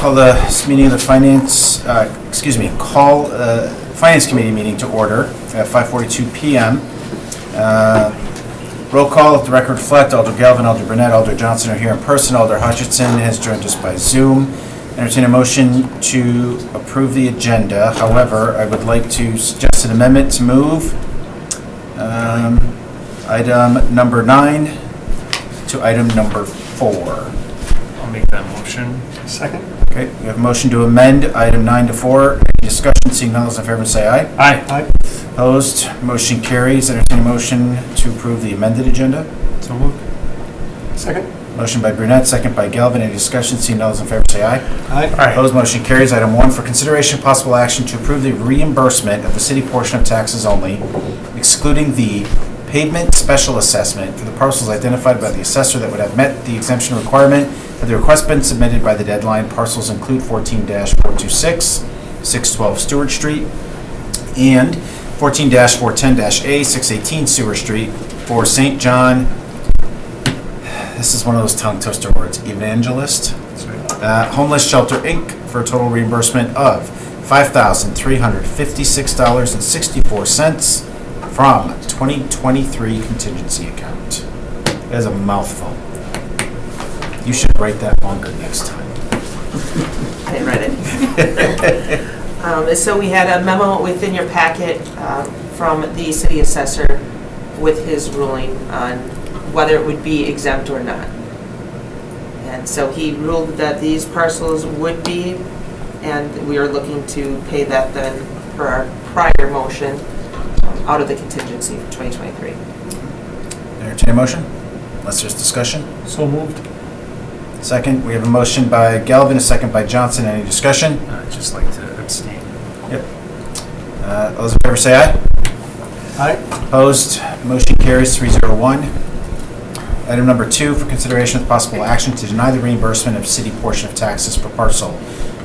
call this meeting of the Finance Committee meeting to order at 5:42 p.m. Roll call, let the record reflect, Alder Galvin, Alder Burnett, Alder Johnson are here in person, Alder Hutchinson has joined us by Zoom. Entertain a motion to approve the agenda. However, I would like to suggest an amendment to move item number 9 to item number 4. I'll make that motion. Second. Okay, we have a motion to amend item 9 to 4. Any discussion? Seeing none, those in favor say aye. Aye. Aye. Opposed? Motion carries. Entertain a motion to approve the amended agenda. So moved. Second. Motion by Brunette, second by Galvin. Any discussion? Seeing none, those in favor say aye. Aye. Aye. Opposed? Motion carries. Item 1, for consideration possible action to approve the reimbursement of the city portion of taxes only, excluding the pavement special assessment for the parcels identified by the assessor that would have met the exemption requirement had the request been submitted by the deadline. Parcels include 14-426, 612 Stewart Street, and 14-410-A, 618 Stewart Street for St. John, this is one of those tongue twister words, Evangelist, Homeless Shelter, Inc., for a total reimbursement of $5,356.64 from 2023 contingency account. That is a mouthful. You should write that longer next time. I didn't write it. So we had a memo within your packet from the city assessor with his ruling on whether it would be exempt or not. And so he ruled that these parcels would be, and we are looking to pay that then per our prior motion out of the contingency for 2023. Entertain a motion? Unless there's discussion. So moved. Second, we have a motion by Galvin, a second by Johnson. Any discussion? I'd just like to abstain. Yep. Those in favor say aye. Aye. Opposed? Motion carries 301. Item number 2, for consideration with possible action to deny the reimbursement of city portion of taxes for parcel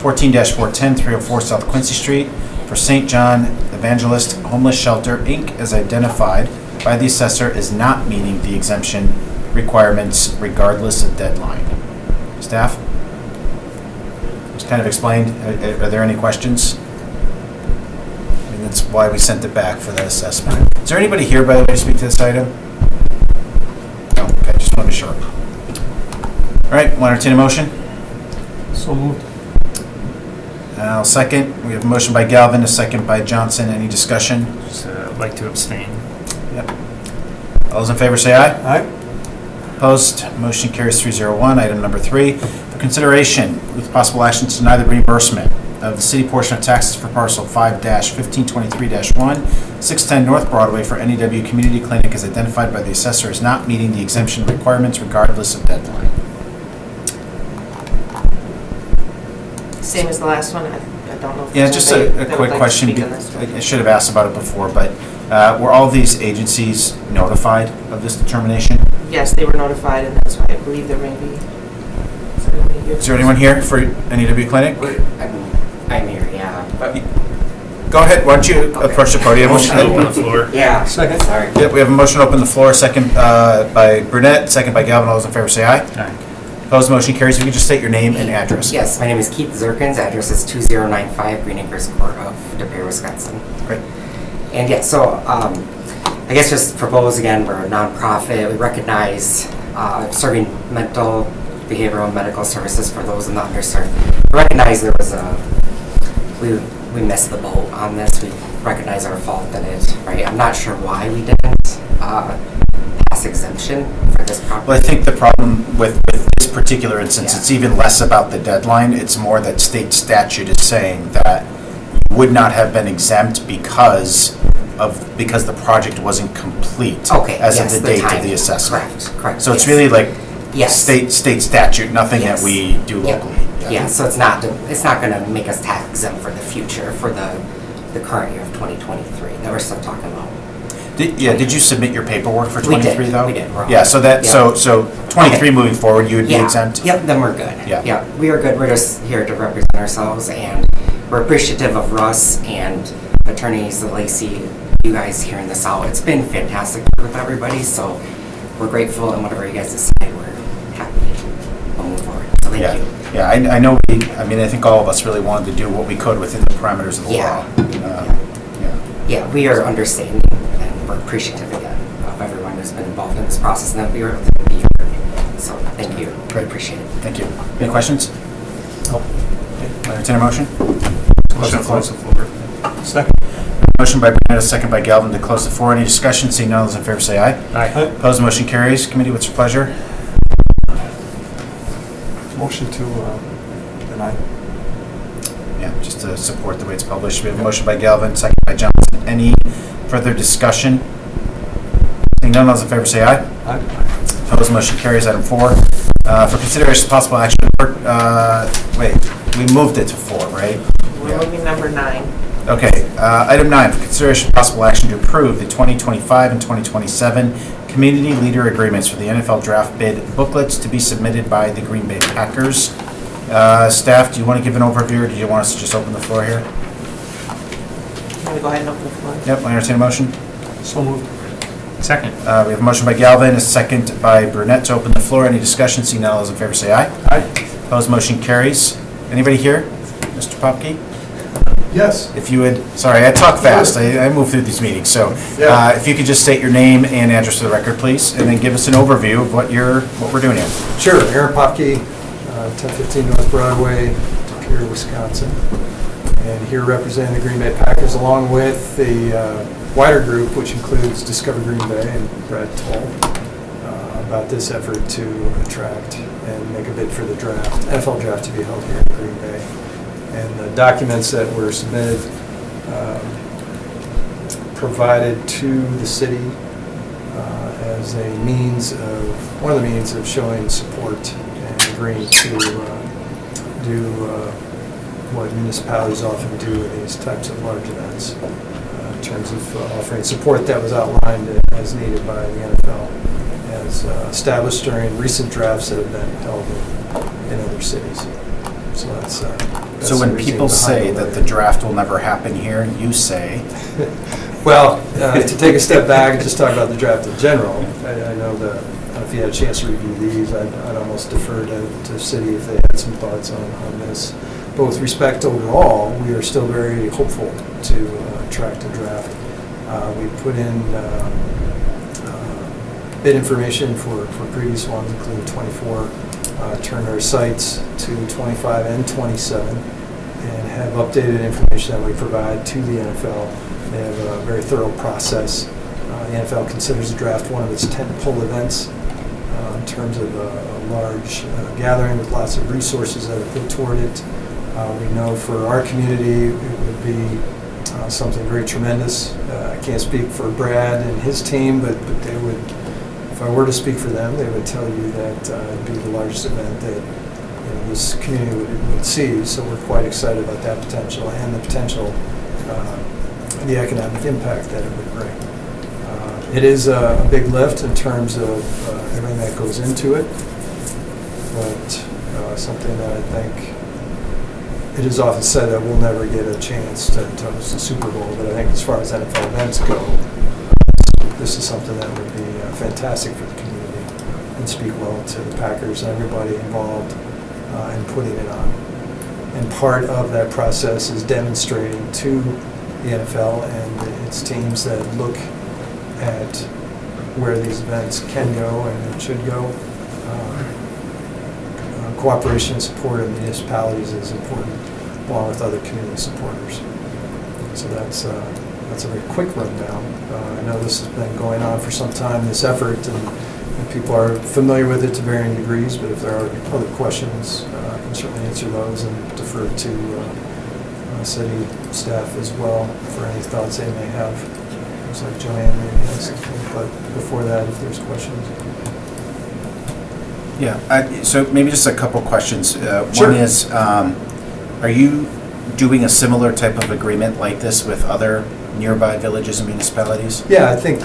14-410, 304 South Quincy Street for St. John Evangelist Homeless Shelter, Inc., as identified by the assessor as not meeting the exemption requirements regardless of deadline. Staff? It's kind of explained. Are there any questions? I mean, that's why we sent it back for that assessment. Is there anybody here, by the way, to speak to this item? No, okay, just want to be sure. All right, want to entertain a motion? So moved. I'll second. We have a motion by Galvin, a second by Johnson. Any discussion? Just like to abstain. Yep. All those in favor say aye. Aye. Opposed? Motion carries 301. Item number 3, for consideration with possible action to deny the reimbursement of the city portion of taxes for parcel 5-1523-1, 610 North Broadway for NEW Community Clinic as identified by the assessor as not meeting the exemption requirements regardless of deadline. Same as the last one. I don't know if Yeah, there's just anybody a that would quick like to question. speak on this one. I should have asked about it before, but were all these agencies notified of this determination? Yes, they were notified, and that's why I believe there may be somebody here. Is there anyone here for NEW Clinic? I'm here, yeah. But, Go ahead, why don't you approach the podium? Motion to open the floor. yeah. Second. Sorry. Yep, we have a motion to open the floor, second by Brunette, second by Galvin. All those in favor say aye. Aye. Opposed, motion carries. If you could just state your name and address. Yes, my name is Keith Zirkins. Address is 2095 Green Acres Court of De Pere, Wisconsin. Great. And yeah, so I guess just propose again, we're a nonprofit. We recognize serving mental, behavioral, and medical services for those in the underserved. We recognize there was we missed the boat on this. We recognize our fault in it, right? I'm not sure why we didn't pass exemption for this property. Well, I think the problem with this particular instance, it's even less about the deadline. It's more that state statute is saying that you would not have been exempt because the project wasn't complete Okay, as yes, of the date of time. the assessment. Correct. So it's yes. really like Yes. state statute, nothing Yes. that we do Yeah. locally. Yeah, so it's not going to make us tax exempt for the future, for the current year of 2023 that we're still talking about. Did you submit your paperwork for We did, 23 though? we did, we're all- Yeah, so that, yeah. so 23 Okay. moving forward, you would be Yeah. exempt? Yep, then we're good. Yeah. We are good. We're just here to represent ourselves, and we're appreciative of Russ and attorneys Lacey, you guys hearing this out. It's been fantastic with everybody, so we're grateful, and whatever you guys decide, we're happy to move forward. So Yeah, you. yeah, I know, I mean, I think all of us really wanted to do what we could within the parameters of the Yeah. law. Yeah. Yeah, we are understanding and we're appreciative again of everyone who's been involved in this process and that we were able to be here. So thank you. I Great. appreciate it. Thank you. Any questions? No. I'll entertain a motion. Motion to close the floor. Second. Motion by Burnett, second by Galvin to close the floor. Any discussion? Seeing none, those in favor say aye. Aye. Opposed, motion carries. Committee, what's your pleasure? Motion to deny. Yeah, just to support the way it's published. We have a motion by Galvin, second by Johnson. Any further discussion? Seeing none, those in favor say aye. Aye. Opposed, motion carries. Item 4, for consideration of possible action, wait, we moved it to 4, right? We're moving number 9. Okay, item 9, for consideration of possible action to approve the 2025 and 2027 community leader agreements for the NFL draft bid booklets to be submitted by the Green Bay Packers. Staff, do you want to give an overview, or do you want us to just open the floor here? I'm going to go ahead and open the floor. Yep, I'll entertain a motion. So moved. Second. We have a motion by Galvin, a second by Burnett to open the floor. Any discussion? Seeing none, all those in favor say aye. Aye. Opposed, motion carries. Anybody here? Mr. Popke? Yes. If you would, sorry, I talk fast. I move through these meetings, so Yeah. if you could just state your name and address for the record, please, and then give us an overview of what we're doing here. Sure, Aaron Popke, 1015 North Broadway, Decatur, Wisconsin. And here representing the Green Bay Packers along with the wider group, which includes Discover Green Bay and Brad Toll, about this effort to attract and make a bid for the draft, NFL draft to be held here in Green Bay. And the documents that were submitted provided to the city as a means of, one of the means of showing support and agreeing to do what municipalities often do in these types of large events in terms of offering support that was outlined as needed by the NFL as established during recent drafts that have been held in other cities. So that's So when the reasoning people say behind that it. the draft will never happen here, you say, Well, to take a step back and just talk about the draft in general, I know that if you had a chance to review these, I'd almost defer to the city if they had some thoughts on this. But with respect overall, we are still very hopeful to attract a draft. We put in bid information for previous ones, including 24, turned our sites to 25 and 27, and have updated information that we provide to the NFL. They have a very thorough process. The NFL considers the draft one of its tentpole events in terms of a large gathering with lots of resources that are put toward it. We know for our community it would be something very tremendous. I can't speak for Brad and his team, but they would, if I were to speak for them, they would tell you that it would be the largest event that this community would see. So we're quite excited about that potential and the potential the economic impact that it would bring. It is a big lift in terms of everything that goes into it, but something that I think it is often said that we'll never get a chance to host the Super Bowl, but I think as far as NFL events go, this is something that would be fantastic for the community and speak well to the Packers and everybody involved in putting it on. And part of that process is demonstrating to the NFL and its teams that look at where these events can go and should go. Cooperation and support of municipalities is important, along with other community supporters. So that's a very quick rundown. I know this has been going on for some time, this effort, and people are familiar with it to varying degrees, but if there are other questions, I can certainly answer those and defer to city staff as well for any thoughts they may have. Looks like Joanne maybe has something, but before that, if there's questions. yeah, so maybe just a couple questions. Sure. One is, are you doing a similar type of agreement like this with other nearby villages and municipalities? Yeah, I think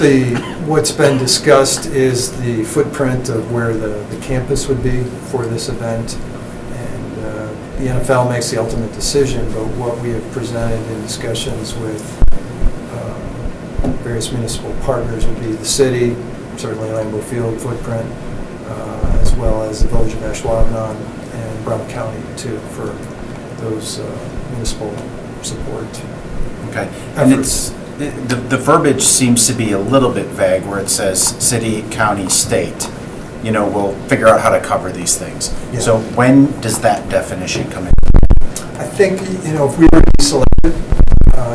what's been discussed is the footprint of where the campus would be for this event. And the NFL makes the ultimate decision, but what we have presented in discussions with various municipal partners would be the city, certainly Lambeau Field footprint, as well well as the Village of Ashwaubenon and Brown County too, for those municipal support. Okay. And efforts. the verbiage seems to be a little bit vague where it says city, county, state. You know, we'll figure out how to cover these things. Yeah. So when does that definition come in? I think, you know, if we were to be selected,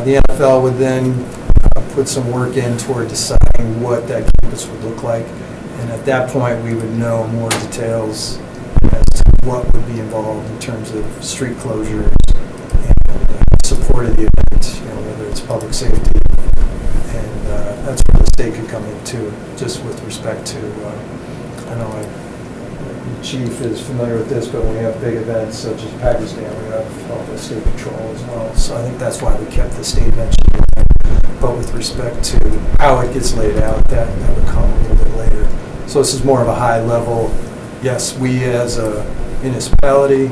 the NFL would then put some work in toward deciding what that campus would look like. And at that point, we would know more details as to what would be involved in terms of street closures and support of the event, you know, whether it's public safety. And that's where the state could come in too, just with respect to, I know the chief is familiar with this, but when we have big events such as Packers Day, we have all the state patrol as well. So I think that's why we kept the state mentioned. But with respect to how it gets laid out, that would come a little bit later. So this is more of a high level, yes, we as a municipality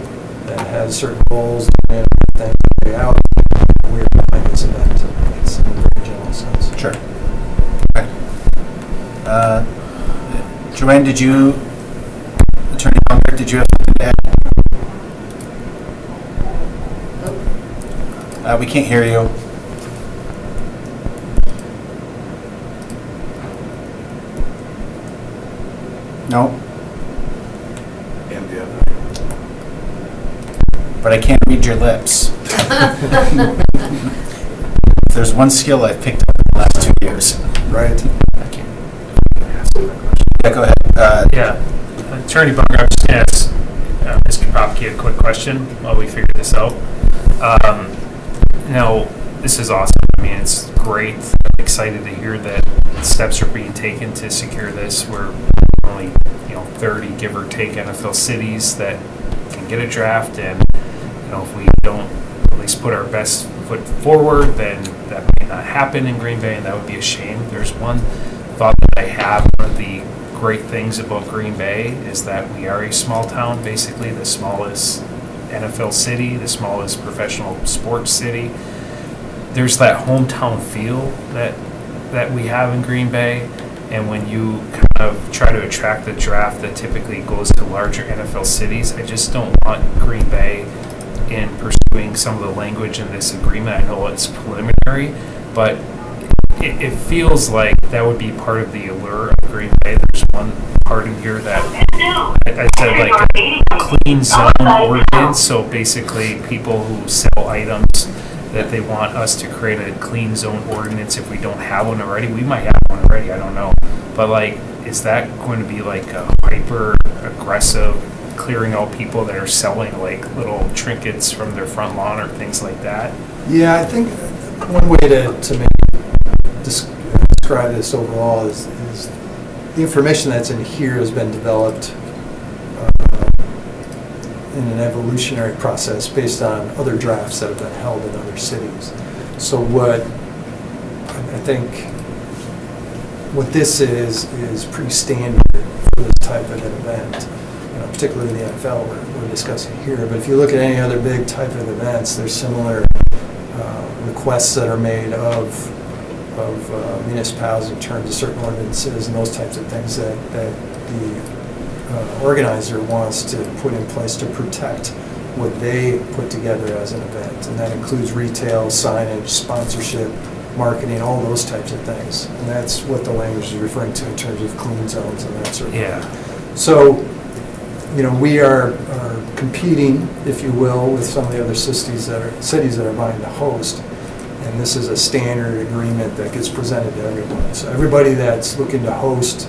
that has certain goals and things to carry out, we're behind this event. It's in a very general sense. Sure. Okay. Joanne, Attorney Munger, did you have something to add? We can't hear you. No? And the other. But I can't read your lips. If there's one skill I've picked up in the last 2 years. Right. Yeah, go ahead. Yeah. Attorney Bunger, I'm just going to ask Mr. Popke a quick question while we figure this out. Now, this is awesome. I mean, it's great. I'm excited to hear that steps are being taken to secure this. We're only, 30, give or take, NFL cities that can get a draft, and if we don't at least put our best foot forward, then that may not happen in Green Bay, and that would be a shame. There's one thought that I have. One of the great things about Green Bay is that we are a small town, basically the smallest NFL city, the smallest professional sports city. There's that hometown feel that we have in Green Bay, and when you kind of try to attract the draft that typically goes to larger NFL cities, I just don't want Green Bay in pursuing some of the language in this agreement. I know it's preliminary, but it feels like that would be part of the allure of Green Bay. There's one part in here that I said like a clean zone ordinance, so basically people who sell items that they want us to create a clean zone ordinance if we don't have one already. We might have one already, I don't know. But is that going to be like a hyper aggressive clearing out people that are selling little trinkets from their front lawn or things like that? Yeah, I think one way to describe this overall is the information that's in here has been developed in an evolutionary process based on other drafts that have been held in other cities. So what I think what this is pretty standard for this type of an event, particularly the NFL we're discussing here. But if you look at any other big type of events, there's similar requests that are made of municipalities in terms of certain ordinances and those types of things that the organizer wants to put in place to protect what they put together as an event. And that includes retail, signage, sponsorship, marketing, all those types of things. And that's what the language is referring to in terms of clean zones and that sort of thing. So, we are competing, if you will, with some of the other cities that are vying to host. And this is a standard agreement that gets presented to everyone. So everybody that's looking to host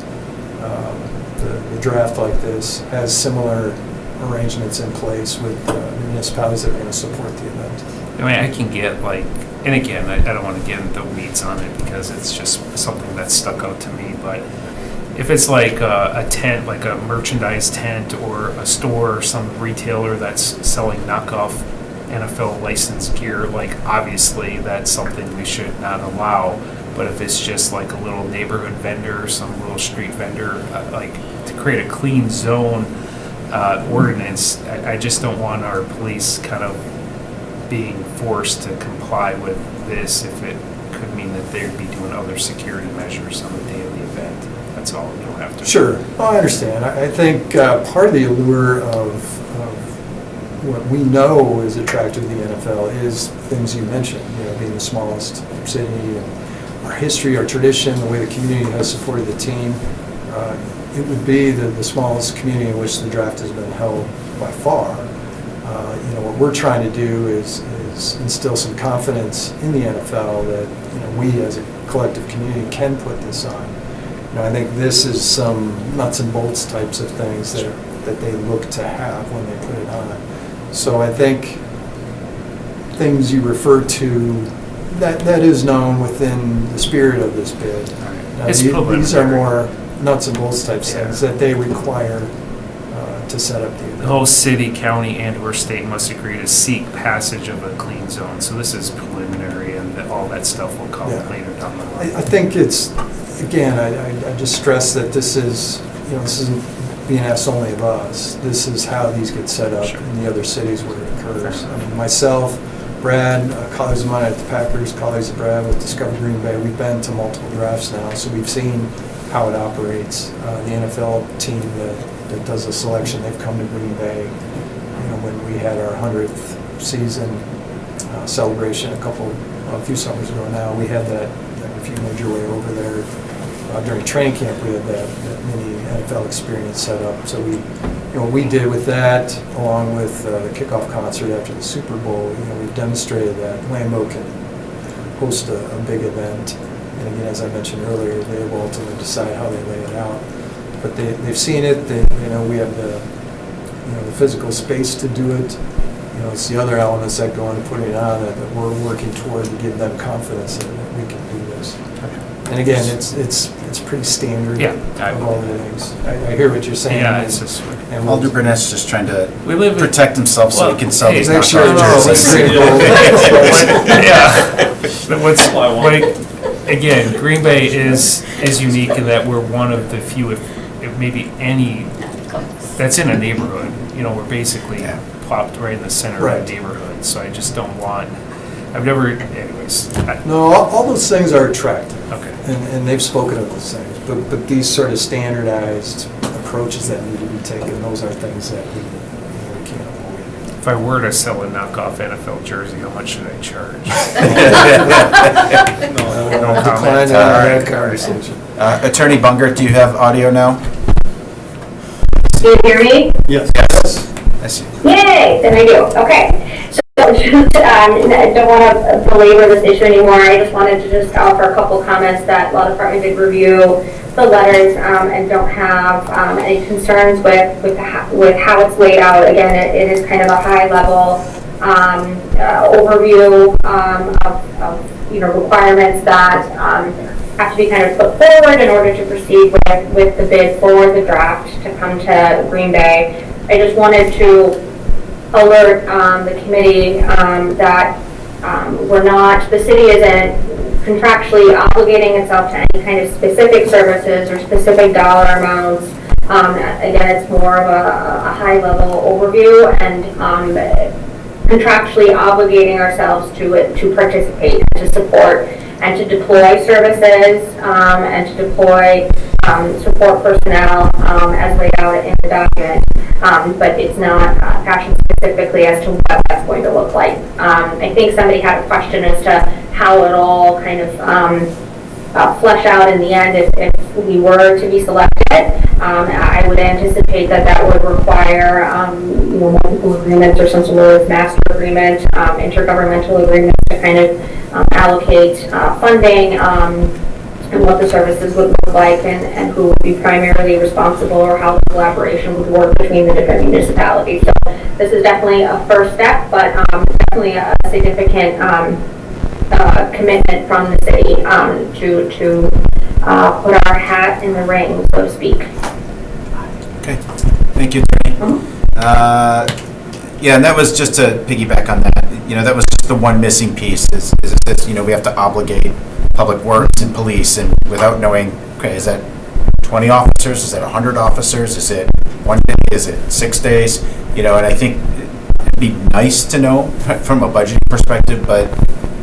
the draft like this has similar arrangements in place with municipalities that are going to support the event. I mean, I can get and again, I don't want to get into the weeds on it because it's just something that stuck out to me, but if it's like a tent, like a merchandise tent or a store or some retailer that's selling knockoff NFL licensed gear, obviously that's something we should not allow. But if it's just like a little neighborhood vendor, some little street vendor, to create a clean zone ordinance, I just don't want our police kind of being forced to comply with this if it could mean that they'd be doing other security measures on the day of the event. That's all, you don't have to. Sure, I understand. I think part of the allure of what we know is attractive to the NFL is things you mentioned, being the smallest city, and our history, our tradition, the way the community has supported the team. It would be the smallest community in which the draft has been held by far. What we're trying to do is instill some confidence in the NFL that we as a collective community can put this on. I think this is some nuts and bolts types of things that they look to have when they put it on. So I think things you refer to, that is known within the spirit of this bid. Now, It's these are preliminary. more nuts and bolts type Yeah. things that they require to set up the The event. whole city, county, and/or state must agree to seek passage of a clean zone. So this is preliminary, and all that stuff will come Yeah. later down the line. I think it's, again, I just stress that this is, this isn't being asked only of us. This is how these get set up Sure. in the other cities where it occurs. I mean, myself, Brad, colleagues of mine at the Packers, colleagues of Brad with Discover Green Bay, we've been to multiple drafts now, so we've seen how it operates. The NFL team that does the selection, they've come to Green Bay. When we had our 100th season celebration a few summers ago now, we had that, if you made your way over there during training camp, we had that mini NFL experience set up. So what we did with that, along with the kickoff concert after the Super Bowl, we demonstrated that Lambeau can host a big event. And again, as I mentioned earlier, they will ultimately decide how they lay it out. But they've seen it. We have the physical space to do it. It's the other elements that go into putting it on that we're working toward to give them confidence that we can do this. And again, it's pretty standard Yeah, of all the things. I hear what you're saying. Yeah, it's just. and Alder Burnett's just trying to We live in. protect himself so Well, he can sell hey, these make sure knockoff it's jerseys. green and gold. Yeah. But what's, like, again, Green Bay is unique in that we're one of the few, if maybe any, that's in a neighborhood. We're basically Yeah. plopped right in the center Right. of the neighborhood. So I just don't want, anyways. No, all those things are attractive. Okay. And they've spoken of those things, but these sort of standardized approaches that need to be taken, those are things that we can't avoid. If I were to sell a knockoff NFL jersey, how much should I charge? No comment. decline on All right. that conversation. Attorney Bungert, do you have audio now? Do you hear me? Yes. Yes. I see. Yay, then I do. Okay. So, I don't want to belabor this issue anymore. I just wanted to just offer a couple comments that Law Department did review the letters and don't have any concerns with how it's laid out. Again, it is kind of a high-level overview of requirements that have to be kind of put forward in order to proceed with the bid for the draft to come to Green Bay. I just wanted to alert the committee that the city isn't contractually obligating itself to any kind of specific services or specific dollar amounts. Again, it's more of a high-level overview and contractually obligating ourselves to participate, to support, and to deploy services and to deploy support personnel as laid out in the document. But it's not fashioned specifically as to what that's going to look like. I think somebody had a question as to how it all kind of flesh out in the end if we were to be selected. I would anticipate that would require multiple agreements or some sort of master agreement, intergovernmental agreement to kind of allocate funding and what the services would look like and who would be primarily responsible or how the collaboration would work between the different municipalities. So this is definitely a first step, but definitely a significant commitment from the city to put our hat in the ring, so to speak. Okay. Thank you, Attorney. Yeah, and that was just to piggyback on that. That was just the one missing piece is we have to obligate public works and police, and without knowing, okay, is that 20 officers? Is that 100 officers? Is it 1 day? Is it 6 days? And I think it'd be nice to know from a budgeting perspective, but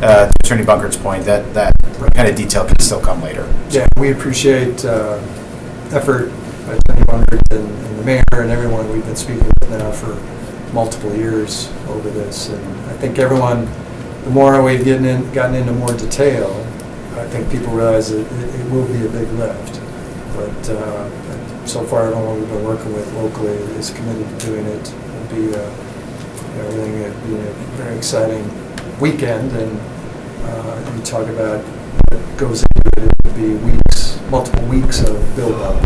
to Attorney Bunkert's point, that kind of detail can still come later. Yeah, we appreciate effort by Tony Munger and the mayor and everyone we've been speaking with now for multiple years over this. And I think everyone, the more we've gotten into more detail, I think people realize that it will be a big lift. But so far, everyone we've been working with locally is committed to doing it. It'll be everything will be a very exciting weekend, and you talk about what goes into it. It'll be weeks, multiple weeks of build-up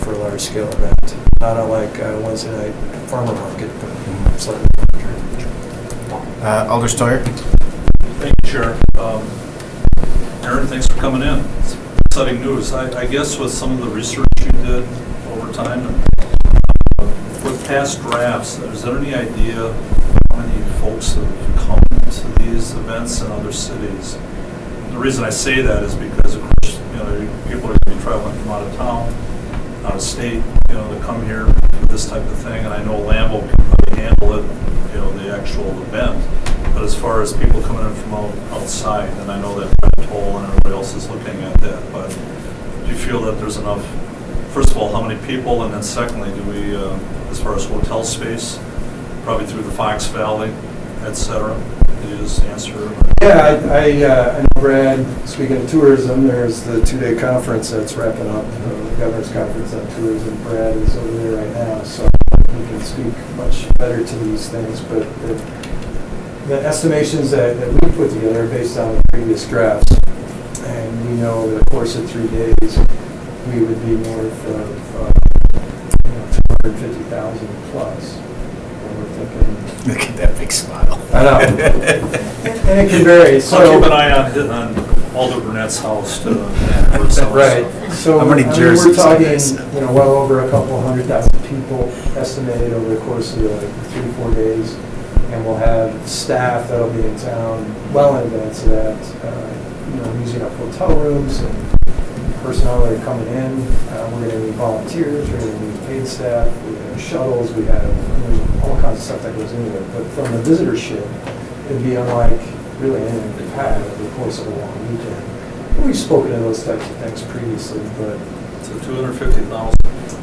for a large-scale event. Not unlike Wednesday night farmer market, but slightly larger. Alder Steuer? Thank you, Chair. Aaron, thanks for coming in. It's exciting news. I guess with some of the research you did over time, with past drafts, is there any idea how many folks have come to these events in other cities? The reason I say that is because, of course, people are going to be traveling from out of town, out of state, to come here for this type of thing, and I know Lambeau can probably handle it, the actual event. But as far as people coming in from outside, and I know that Brett Toll and everybody else is looking at that, but do you feel that there's enough, first of all, how many people, and then secondly, do we, as far as hotel space, probably through the Fox Valley, et cetera? Could you just answer? Yeah, I know Brad, speaking of tourism, there's the 2-day conference that's wrapping up, the governor's conference on tourism. Brad is over there right now, so he can speak much better to these things. But the estimations that we put together are based on the previous drafts, and we know that, of course, at 3 days, we would be north of 250,000 plus. And we're thinking, Look at that big smile. I know. And it can vary. So keep an eye on Alder Burnett's house to work some Right. stuff. So How many jerseys we're are talking, this? well over a couple 100,000 people estimated over the course of the 3-4 days, and we'll have staff that'll be in town well in advance of that. Using up hotel rooms and personnel that are coming in. We're going to need volunteers. We're going to need paid staff. We have shuttles. We have all kinds of stuff that goes into it. But from the visitorship, it'd be unlike really anything we've had over the course of a long weekend. We've spoken to those types of things previously, but So 250,000.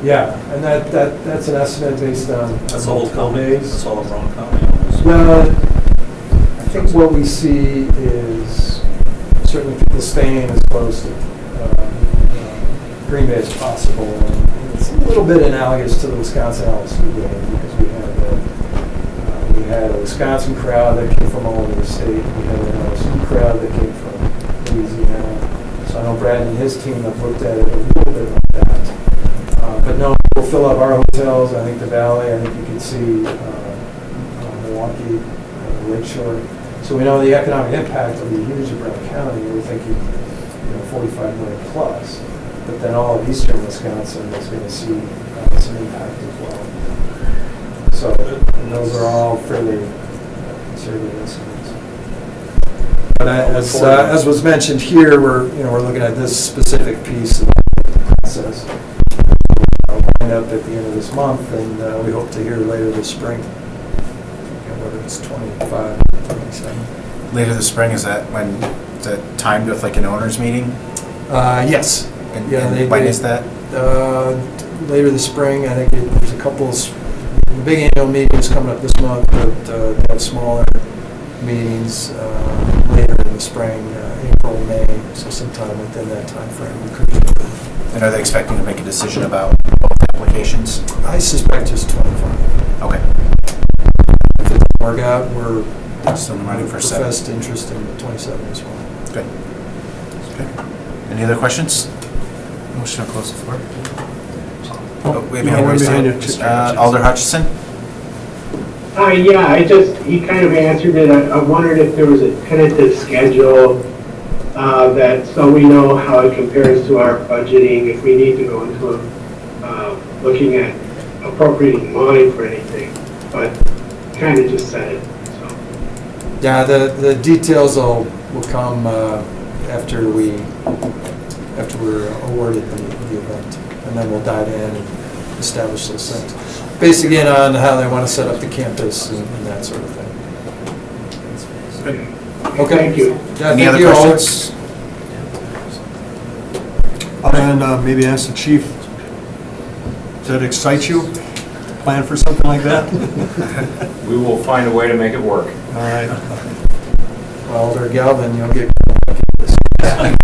yeah, and that's an estimate based on That's the whole multiple county. days. That's all of Brown County. Almost. Well, I think what we see is certainly people staying as close to Green Bay as possible. And it's a little bit analogous to the Wisconsin LSU game because we had a Wisconsin crowd that came from all over the state. We had an LSU crowd that came from Louisiana. So I know Brad and his team have looked at it a little bit like that. But no, we'll fill up our hotels. I think the Valley. I think you can see Milwaukee, Lakeshore. So we know the economic impact will be huge in Brown County. We're thinking 45 million plus. But then all of eastern Wisconsin is going to see some impact as well. So and those are all fairly conservative estimates. But as was mentioned here, we're looking at this specific piece of the process. I'll wind up at the end of this month, and we hope to hear later this spring. Whether it's 25, 27. Later this spring, is that timed with like an owners meeting? Yes. And, Yeah, and they- when they- is that? Later this spring. I think there's a couple of the big annual meeting is coming up this month, but they have smaller meetings later in the spring, April, May, so sometime within that time frame. We could. And are they expecting to make a decision about both applications? I suspect just 25. Okay. If it doesn't work out, we're Still running for 7. professed interest in the 27 as well. Good. Good. Any other questions? Motion to close the floor. Oh, we have a hand raised. Alder Hutchison? Yeah, he kind of answered it. I wondered if there was a tentative schedule so we know how it compares to our budgeting, if we need to go into looking at appropriating money for anything, but kind of just said it, so. Yeah, the details will come after we're awarded the event, and then we'll dive in and establish those things. Based again on how they want to set up the campus and that sort of thing. Okay. Thank you. Yeah, Any thank other you all. questions? And maybe ask the chief Does that excite you? Plan for something like that? We will find a way to make it work. All right. Well, Alder Galvin, you'll get. I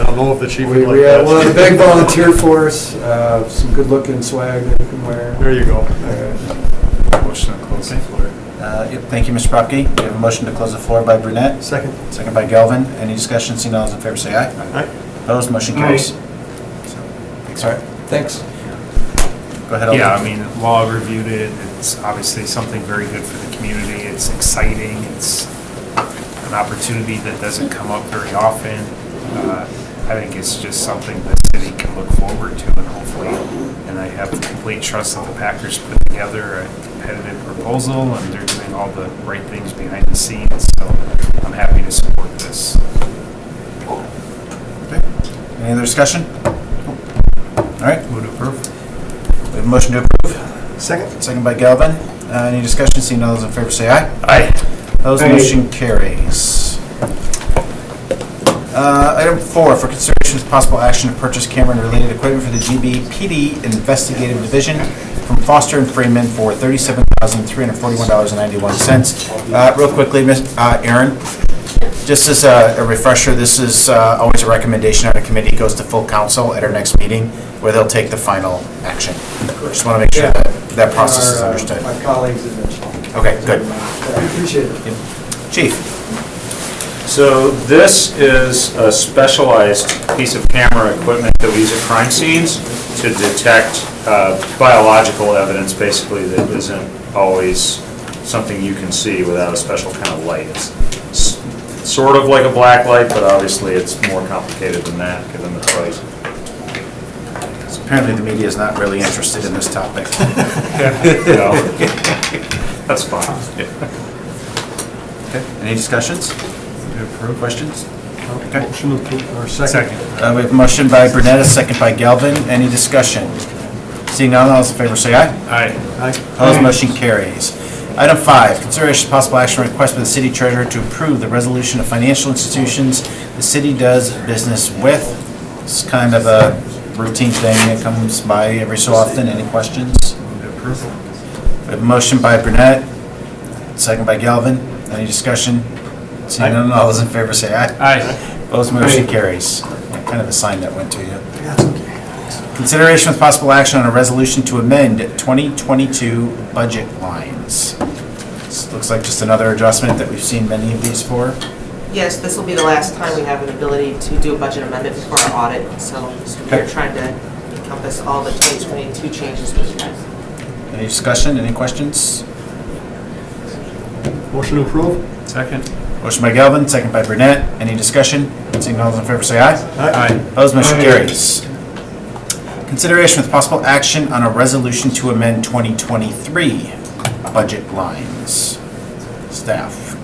don't know if the chief We would like have one of the that. big volunteer force, some good-looking swag that you can wear. There you go. Motion to close the floor. Yep, thank you, Mr. Propke. We have a motion to close the floor by Brunette, Second. second by Galvin. Any discussion? Seeing all those in favor say aye. Aye. Opposed, motion carries. Sorry, Thanks. go ahead, Alder. Yeah, I mean, Law reviewed it. It's obviously something very good for the community. It's exciting. It's an opportunity that doesn't come up very often. I think it's just something the city can look forward to and hopefully, and I have complete trust that the Packers put together a competitive proposal and they're doing all the right things behind the scenes. So I'm happy to support this. Okay. Any other discussion? All right, Move to approve. we have a motion to approve, Second. second by Galvin. Any discussion? Seeing all those in favor say aye. Aye. Opposed, Aye. motion carries. Item 4, for consideration of possible action to purchase camera and related equipment for the GBPD Investigative Division from Foster and Freeman for $37,341.91. Real quickly, Aaron, just as a refresher, this is always a recommendation on a committee, goes to full council at our next meeting, where they'll take the final action. Just want to make sure that that process is understood. My colleagues have mentioned. Okay, good. I appreciate it. Chief? So this is a specialized piece of camera equipment that we use at crime scenes to detect biological evidence, basically, that isn't always something you can see without a special kind of light. It's sort of like a black light, but obviously it's more complicated than that, given the price. So apparently the media is not really interested in this topic. No. That's fine. Okay, any discussions? Questions? Okay. Motion to approve, or second. Second. We have a motion by Brunette, a second by Galvin. Any discussion? Seeing none, all those in favor say aye. Aye. Aye. Opposed, motion carries. Item 5, consideration of possible action request by the city treasurer to approve the resolution of financial institutions the city does business with. It's kind of a routine thing that comes by every so often. Any questions? Move to approve. We have a motion by Brunette, second by Galvin. Any discussion? Seeing none, all those in favor say aye. Aye. Opposed, motion carries. Kind of a sign that went to you. Consideration with possible action on a resolution to amend 2022 budget lines. This looks like just another adjustment that we've seen many of these for. Yes, this will be the last time we have an ability to do a budget amendment before our audit, so we're Okay. trying to encompass all the 2022 changes that we have. Any discussion, any questions? Motion to approve? Second. Motion by Galvin, second by Brunette. Any discussion? Seeing all those in favor say aye. Aye. Opposed, motion carries. Consideration with possible action on a resolution to amend 2023 budget lines. Staff.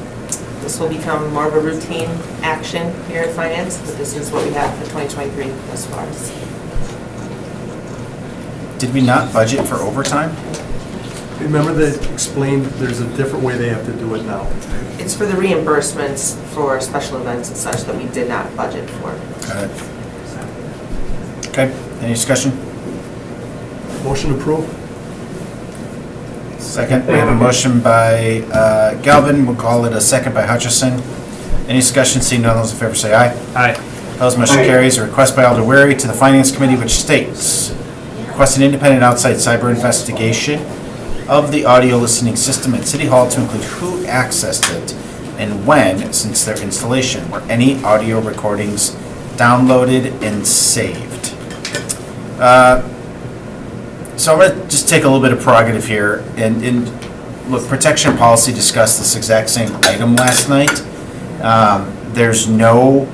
This will become more of a routine action here in finance, but this is what we have for 2023 thus far. Did we not budget for overtime? Remember they explained there's a different way they have to do it now. It's for the reimbursements for special events and such that we did not budget for. Got it. Okay, any discussion? Motion to approve? Second, we have a motion by Galvin, we'll call it a second by Hutchison. Any discussion, seeing none, those in favor say aye. Aye. Opposed, motion carries. A request by Alder Weary to the Finance Committee which states, request an independent outside cyber investigation of the audio listening system at City Hall to include who accessed it and when since their installation. Were any audio recordings downloaded and saved? So I'm going to just take a little bit of prerogative here. And look, protection policy discussed this exact same item last night. There's no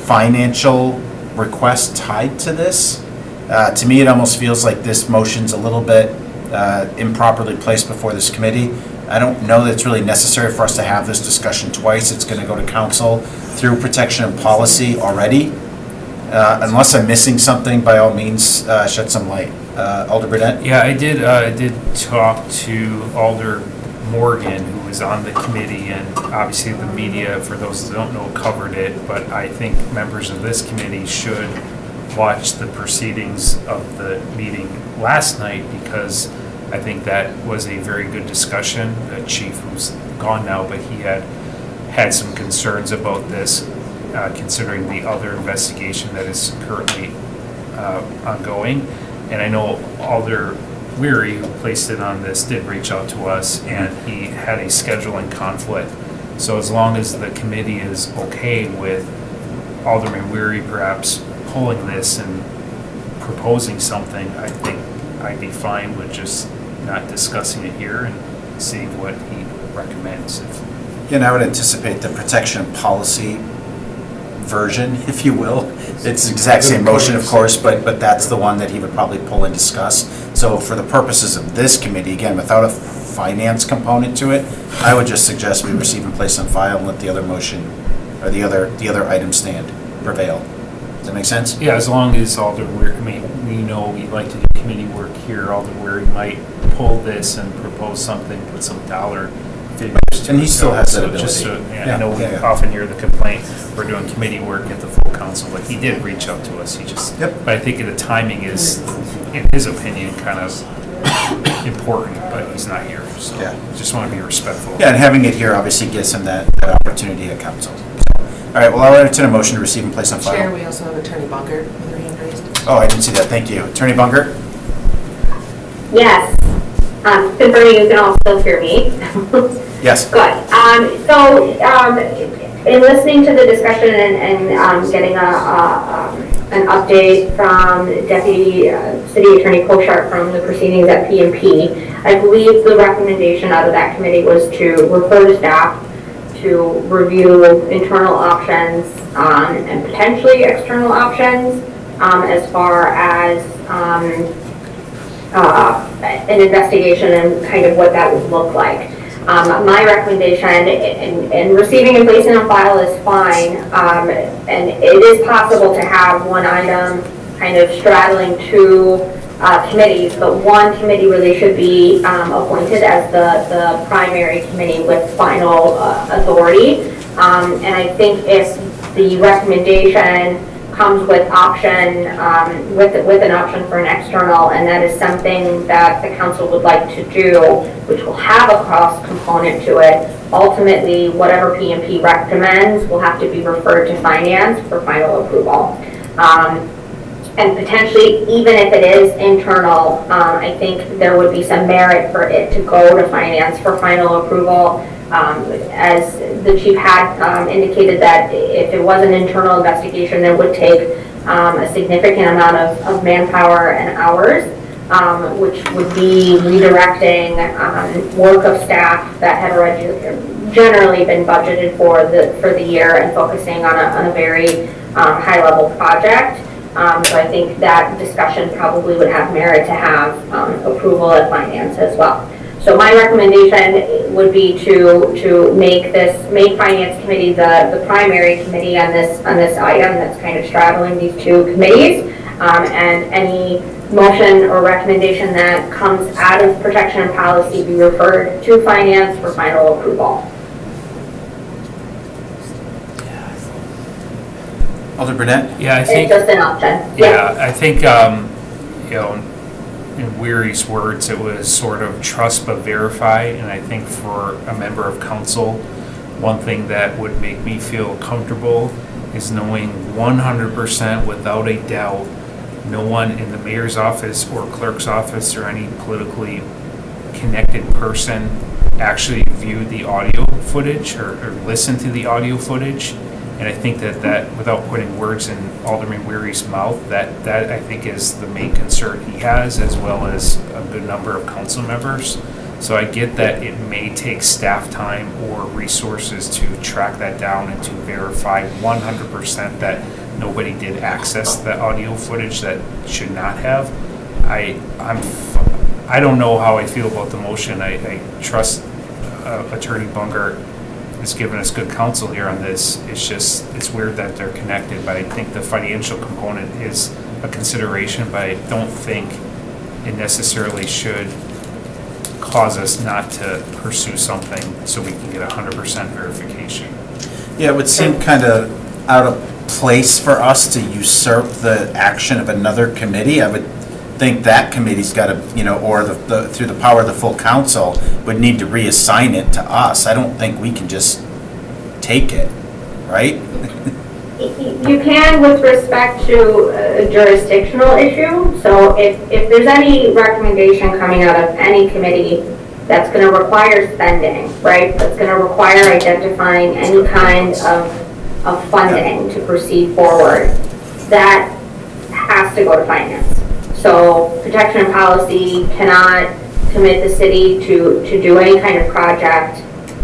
financial request tied to this. To me, it almost feels like this motion's a little bit improperly placed before this committee. I don't know that it's really necessary for us to have this discussion twice. It's going to go to council through protection and policy already. Unless I'm missing something, by all means, shed some light. Alder Burnett? Yeah, I did talk to Alder Morgan, who was on the committee, and obviously the media, for those that don't know, covered it, but I think members of this committee should watched the proceedings of the meeting last night because I think that was a very good discussion. The chief, who's gone now, but he had some concerns about this, considering the other investigation that is currently ongoing. And I know Alder Weary, who placed it on this, did reach out to us, and he had a scheduling conflict. So as long as the committee is okay with Alderman Weary perhaps pulling this and proposing something, I think I'd be fine with just not discussing it here and seeing what he recommends. And I would anticipate the protection policy version, if you will. It's the exact same motion, of course, but that's the one that he would probably pull and discuss. So for the purposes of this committee, again, without a finance component to it, I would just suggest we receive and place on file and let the other motion, or the other item stand, prevail. Does that make sense? Yeah, as long as Alder Weary, I mean, we know we like to do committee work here, Alder Weary might pull this and propose something with some dollar figures. And he still has that So just ability. so- yeah, I know we Yeah. often hear the complaint, we're doing committee work at the full council, but he did reach out to us, he just, Yep. but I think the timing is, in his opinion, kind of important, but he's not here, so Yeah. just want to be respectful. Yeah, and having it here obviously gives him that opportunity at council. So, all right, well, I'll entertain a motion to receive and place on file. Chair, we also have Attorney Bunker with her hand raised. Oh, I didn't see that, thank you. Attorney Bunger? Yes. Confirming you can also hear me. Yes. Good. In listening to the discussion and getting an update from Deputy City Attorney Koshart from the proceedings at PMP, I believe the recommendation out of that committee was to refer to staff to review internal options and potentially external options as far as an investigation and kind of what that would look like. My recommendation in receiving and placing on file is fine, and it is possible to have one item kind of straddling two committees, but one committee really should be appointed as the primary committee with final authority. And I think if the recommendation comes with option, with an option for an external, and that is something that the council would like to do, which will have a cost component to it. Ultimately, whatever PMP recommends will have to be referred to finance for final approval. And potentially, even if it is internal, I think there would be some merit for it to go to finance for final approval. As the chief had indicated that if it was an internal investigation, it would take a significant amount of manpower and hours, which would be redirecting work of staff that had already generally been budgeted for the year and focusing on a very high-level project. So I think that discussion probably would have merit to have approval at finance as well. So my recommendation would be to make finance committee the primary committee on this item that's kind of straddling these two committees, and any motion or recommendation that comes out of protection and policy be referred to finance for final approval. Alder Burnett? Yeah, I It's think. just an option. Yeah, I think, in Weary's words, it was sort of trust but verify, and I think for a member of council, one thing that would make me feel comfortable is knowing 100% without a doubt, no one in the mayor's office or clerk's office or any politically connected person actually viewed the audio footage or listened to the audio footage. And I think that without putting words in Alderman Weary's mouth, that I think is the main concern he has, as well as a good number of council members. So I get that it may take staff time or resources to track that down and to verify 100% that nobody did access the audio footage that should not have. I don't know how I feel about the motion. I trust Attorney Bunger has given us good counsel here on this. It's weird that they're connected, but I think the financial component is a consideration, but I don't think it necessarily should cause us not to pursue something so we can get 100% verification. Yeah, it would seem kind of out of place for us to usurp the action of another committee. I would think that committee's got to, or through the power of the full council, would need to reassign it to us. I don't think we can just take it, right? You can with respect to a jurisdictional issue. So if there's any recommendation coming out of any committee that's going to require spending, right? That's going to require identifying any kind of funding to proceed forward, that has to go to finance. So protection and policy cannot commit the city to do any kind of project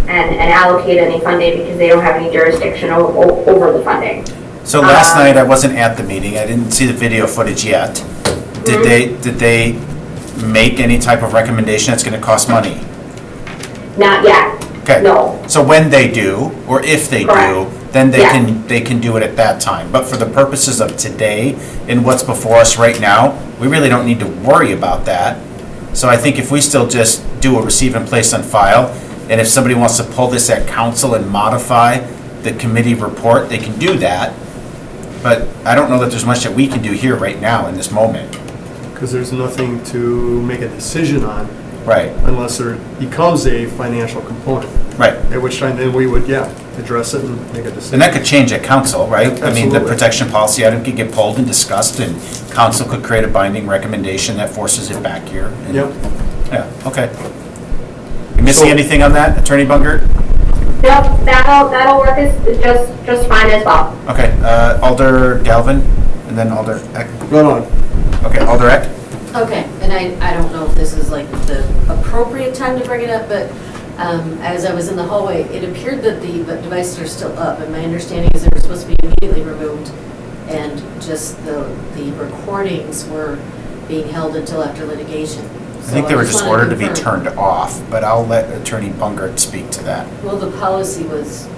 and allocate any funding because they don't have any jurisdiction over the funding. So last night, I wasn't at the meeting. I didn't see the video footage yet. Did they make any type of recommendation that's going to cost money? Not yet. Okay. No. So when they do, or if they do, Correct. then they Yeah. can do it at that time. But for the purposes of today and what's before us right now, we really don't need to worry about that. So I think if we still just do a receive and place on file, and if somebody wants to pull this at council and modify the committee report, they can do that. But I don't know that there's much that we can do here right now in this moment. Because there's nothing to make a decision on Right, unless there becomes a financial component. right. At which time then we would, address it and make a decision. And that could change at council, right? I mean, the Absolutely. protection policy item could get pulled and discussed, and council could create a binding recommendation that forces it back here. And- Yep. Yeah, okay. You missing So- anything on that, Attorney Bungert? Yep, that'll work just fine as well. Okay, Alder Galvin, and then Alder Eck. Run on. Okay, Alder Eck? Okay, and I don't know if this is like the appropriate time to bring it up, but as I was in the hallway, it appeared that the devices are still up, and my understanding is they were supposed to be immediately removed, and just the recordings were being held until after litigation. I think they were just ordered to be turned off, but I'll let Attorney Bungert speak to that. Well, the policy was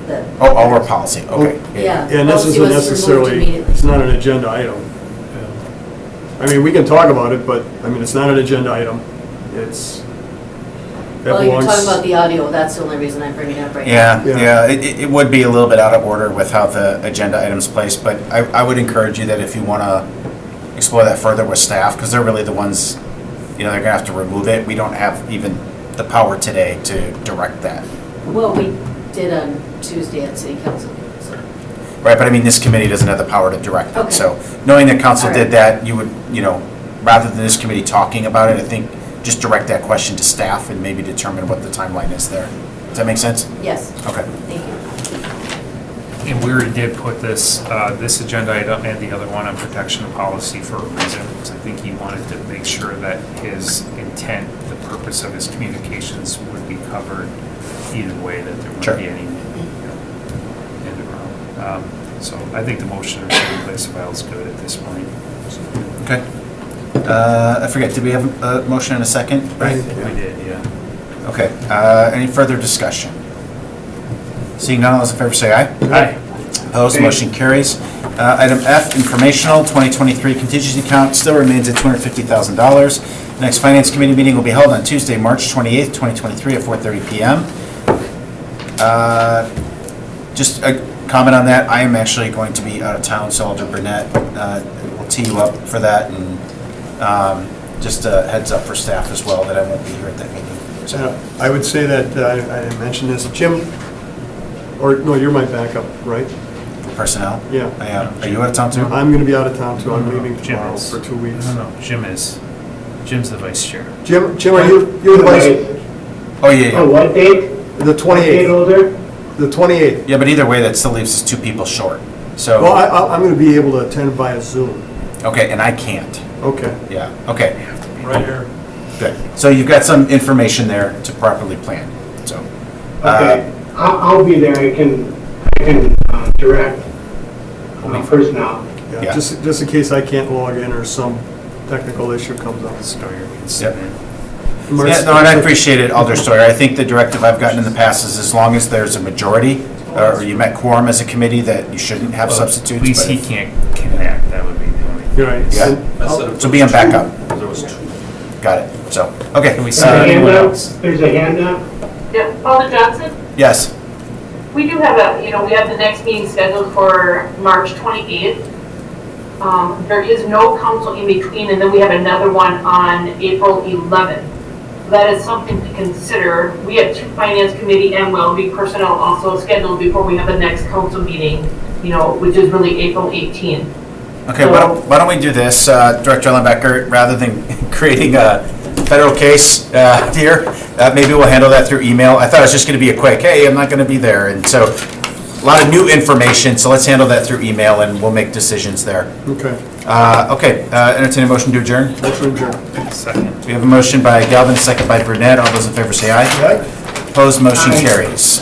that. Oh, our policy, okay. Yeah. And this policy isn't was removed necessarily, immediately. it's not an agenda item. I mean, we can talk about it, but, I mean, it's not an agenda item. It's, that Well, you're belongs. talking about the audio, that's the only reason I bring it up right now. Yeah, Yeah. yeah, it would be a little bit out of order with how the agenda items placed, but I would encourage you that if you want to explore that further with staff, because they're really the ones, they're going to have to remove it. We don't have even the power today to direct that. Well, we did on Tuesday at city council, so. Right, but I mean, this committee doesn't have the power to direct it. Okay. So knowing that council All did right. that, you would, rather than this committee talking about it, I think just direct that question to staff and maybe determine what the timeline is there. Does that make sense? Yes, Okay. thank you. And we already did put this agenda item and the other one on protection and policy for a reason, because I think he wanted to make sure that his intent, the purpose of his communications would be covered either way, that there Sure. wouldn't be any, end around. So I think the motion to receive and place file is good at this point. Okay. I forget, did we have a motion and a second? Right. We did, yeah. Okay, any further discussion? Seeing none, all those in favor say aye. Aye. Opposed, motion carries. Item F, informational, 2023 contingency account still remains at $250,000. Next Finance Committee meeting will be held on Tuesday, March 28th, 2023 at 4:30 PM. Just a comment on that, I am actually going to be out of town, so Alder Burnett will tee you up for that, and just a heads up for staff as well that I won't be here at that meeting. So, I would say that, I didn't mention this, Jim, or, no, you're my backup, right? personnel? Yeah. I am. Are you out of town too? I'm gonna be out of town too, I'm leaving Jim tomorrow is. for 2 weeks. No, Jim's the vice chair. Jim, are you're the vice, Oh, yeah, Oh, yeah. what date? the What date 28th, holder? the 28th. Yeah, but either way, that still leaves us 2 people short. Well, So, I'm gonna be able to attend via Zoom. okay, and I can't. Okay. Yeah, okay, Right here. good. So you've got some information there to properly plan, so. Okay, I'll be there. I can direct personnel. Yeah. Yeah, just in case I can't log in or some technical issue comes up. Stoyer can sit in. Yeah, no, and I appreciate it, Alder Stoyer. I think the directive I've gotten in the past is as long as there's a majority, or you met quorum as a committee, that you shouldn't have substitutes. At least but he if- can't connect, that would be the only. You're right. Yeah. And I I'll- said if So there be on was backup. two, There was two. Got it, so, okay. Can we There's see a anyone handout? else? There's a handout? Yeah, Alder Johnson? Yes, We do have we have the next meeting scheduled for March 28th. There is no council in between, and then we have another one on April 11th. That is something to consider. We have 2 finance committee and wellbeing personnel also scheduled before we have the next council meeting, which is really April 18th. Okay, why don't we do this, Director Ellenbecker, rather than creating a federal case here, maybe we'll handle that through email. I thought it was just going to be a quick, hey, I'm not going to be there, and so a lot of new information, so let's handle that through email and we'll make decisions there. Okay. Entertain a motion to adjourn. Motion adjourned. Second. We have a motion by Galvin, second by Brunette. All those in favor say aye. Aye. Opposed, motion carries.